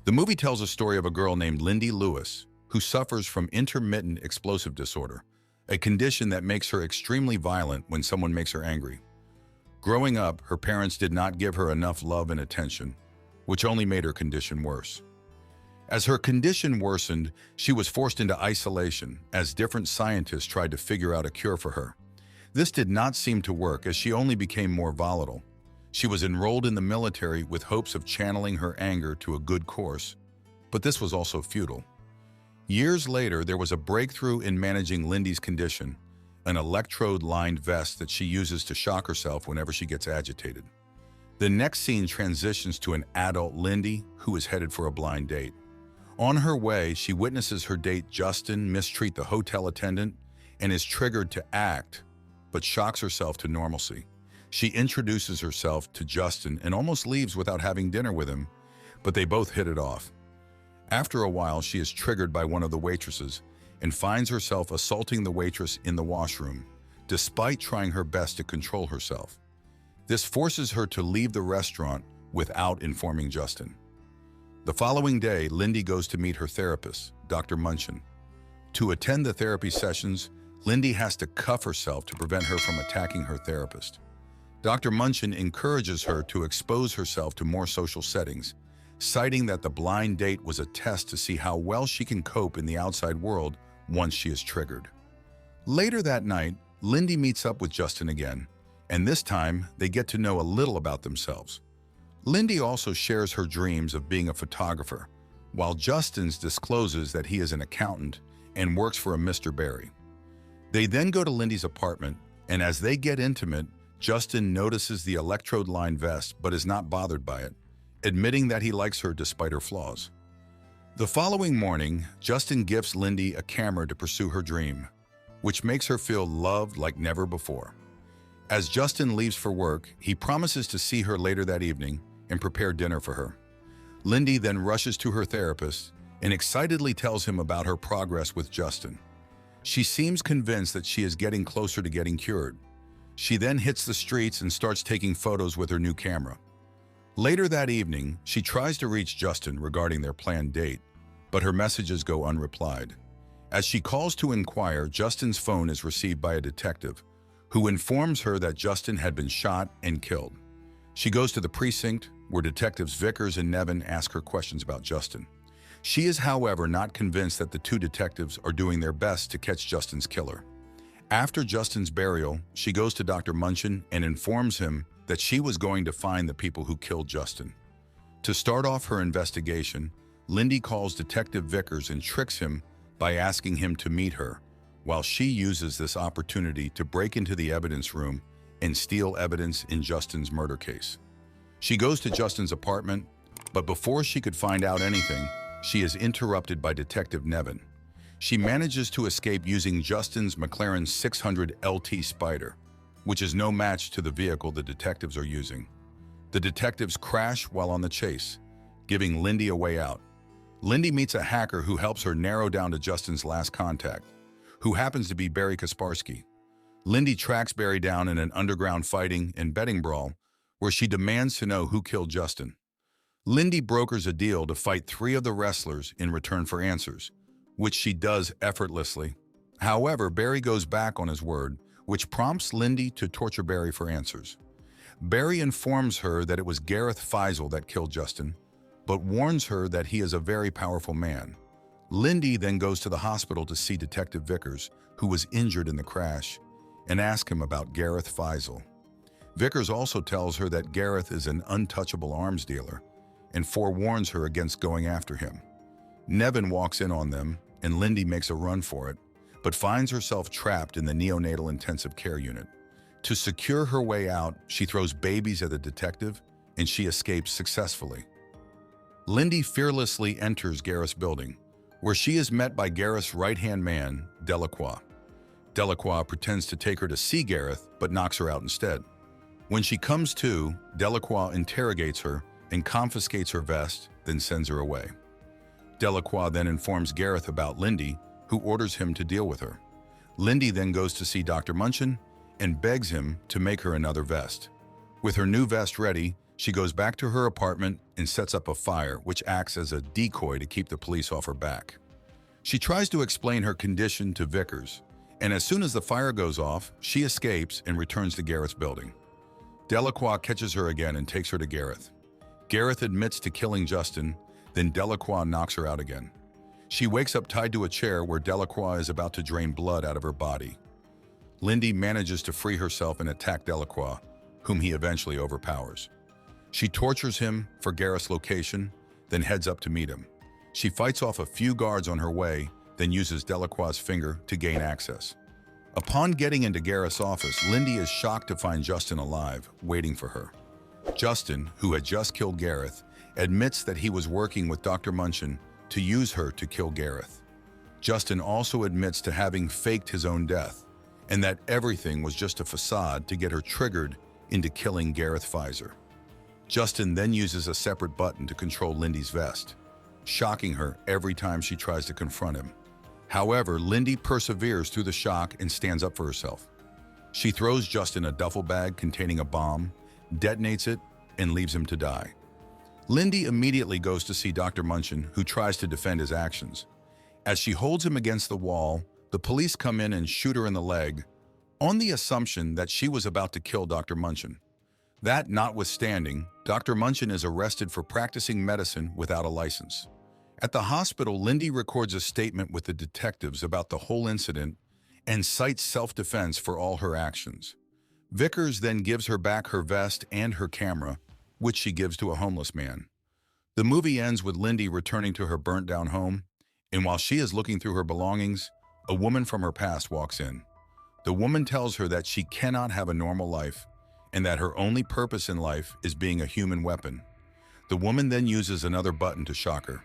The movie tells a story of a girl named Lindy Lewis who suffers from intermittent explosive disorder, a condition that makes her extremely violent when someone makes her angry. Growing up, her parents did not give her enough love and attention, which only made her condition worse. As her condition worsened, she was forced into isolation as different scientists tried to figure out a cure for her. This did not seem to work as she only became more volatile. She was enrolled in the military with hopes of channeling her anger to a good course, but this was also futile. Years later, there was a breakthrough in managing Lindy's condition, an electrode-lined vest that she uses to shock herself whenever she gets agitated. The next scene transitions to an adult Lindy who is headed for a blind date. On her way, she witnesses her date Justin mistreat the hotel attendant and is triggered to act, but shocks herself to normalcy. She introduces herself to Justin and almost leaves without having dinner with him, but they both hit it off. After a while, she is triggered by one of the waitresses and finds herself assaulting the waitress in the washroom, despite trying her best to control herself. This forces her to leave the restaurant without informing Justin. The following day, Lindy goes to meet her therapist, Dr. Munchin. To attend the therapy sessions, Lindy has to cuff herself to prevent her from attacking her therapist. Dr. Munchin encourages her to expose herself to more social settings, citing that the blind date was a test to see how well she can cope in the outside world once she is triggered. Later that night, Lindy meets up with Justin again, and this time they get to know a little about themselves. Lindy also shares her dreams of being a photographer, while Justin discloses that he is an accountant and works for a Mr. Barry. They then go to Lindy's apartment, and as they get intimate, Justin notices the electrode-lined vest but is not bothered by it, admitting that he likes her despite her flaws. The following morning, Justin gifts Lindy a camera to pursue her dream, which makes her feel loved like never before. As Justin leaves for work, he promises to see her later that evening and prepare dinner for her. Lindy then rushes to her therapist and excitedly tells him about her progress with Justin. She seems convinced that she is getting closer to getting cured. She then hits the streets and starts taking photos with her new camera. Later that evening, she tries to reach Justin regarding their planned date, but her messages go unreplied. As she calls to inquire, Justin's phone is received by a detective, who informs her that Justin had been shot and killed. She goes to the precinct, where detectives Vickers and Nevin ask her questions about Justin. She is, however, not convinced that the two detectives are doing their best to catch Justin's killer. After Justin's burial, she goes to Dr. Munchin and informs him that she was going to find the people who killed Justin. To start off her investigation, Lindy calls Detective Vickers and tricks him by asking him to meet her, while she uses this opportunity to break into the evidence room and steal evidence in Justin's murder case. She goes to Justin's apartment, but before she could find out anything, she is interrupted by Detective Nevin. She manages to escape using Justin's McLaren 600 LT Spider, which is no match to the vehicle the detectives are using. The detectives crash while on the chase, giving Lindy a way out. Lindy meets a hacker who helps her narrow down to Justin's last contact, who happens to be Barry Kaspersky. Lindy tracks Barry down in an underground fighting and betting brawl, where she demands to know who killed Justin. Lindy brokers a deal to fight 3 of the wrestlers in return for answers, which she does effortlessly. However, Barry goes back on his word, which prompts Lindy to torture Barry for answers. Barry informs her that it was Gareth Faisal that killed Justin, but warns her that he is a very powerful man. Lindy then goes to the hospital to see Detective Vickers, who was injured in the crash, and ask him about Gareth Faisal. Vickers also tells her that Gareth is an untouchable arms dealer and forewarns her against going after him. Nevin walks in on them, and Lindy makes a run for it, but finds herself trapped in the neonatal intensive care unit. To secure her way out, she throws babies at the detective, and she escapes successfully. Lindy fearlessly enters Gareth's building, where she is met by Gareth's right-hand man, Delacroix. Delacroix pretends to take her to see Gareth, but knocks her out instead. When she comes to, Delacroix interrogates her and confiscates her vest, then sends her away. Delacroix then informs Gareth about Lindy, who orders him to deal with her. Lindy then goes to see Dr. Munchin and begs him to make her another vest. With her new vest ready, She goes back to her apartment and sets up a fire, which acts as a decoy to keep the police off her back. She tries to explain her condition to Vickers, and as soon as the fire goes off, she escapes and returns to Gareth's building. Delacroix catches her again and takes her to Gareth. Gareth admits to killing Justin, then Delacroix knocks her out again. She wakes up tied to a chair where Delacroix is about to drain blood out of her body. Lindy manages to free herself and attack Delacroix, whom he eventually overpowers. She tortures him for Gareth's location, then heads up to meet him. She fights off a few guards on her way, then uses Delacroix's finger to gain access. Upon getting into Gareth's office, Lindy is shocked to find Justin alive, waiting for her. Justin, who had just killed Gareth, admits that he was working with Dr. Munchin to use her to kill Gareth. Justin also admits to having faked his own death, and that everything was just a facade to get her triggered into killing Gareth Pfizer. Justin then uses a separate button to control Lindy's vest, shocking her every time she tries to confront him. However, Lindy perseveres through the shock and stands up for herself. She throws Justin a duffel bag containing a bomb, detonates it, and leaves him to die. Lindy immediately goes to see Dr. Munchin, who tries to defend his actions. As she holds him against the wall, the police come in and shoot her in the leg, on the assumption that she was about to kill Dr. Munchin. That notwithstanding, Dr. Munchin is arrested for practicing medicine without a license. At the hospital, Lindy records a statement with the detectives about the whole incident and cites self-defense for all her actions. Vickers then gives her back her vest and her camera, which she gives to a homeless man. The movie ends with Lindy returning to her burnt-down home, and while she is looking through her belongings, a woman from her past walks in. The woman tells her that she cannot have a normal life and that her only purpose in life is being a human weapon. The woman then uses another button to shock her.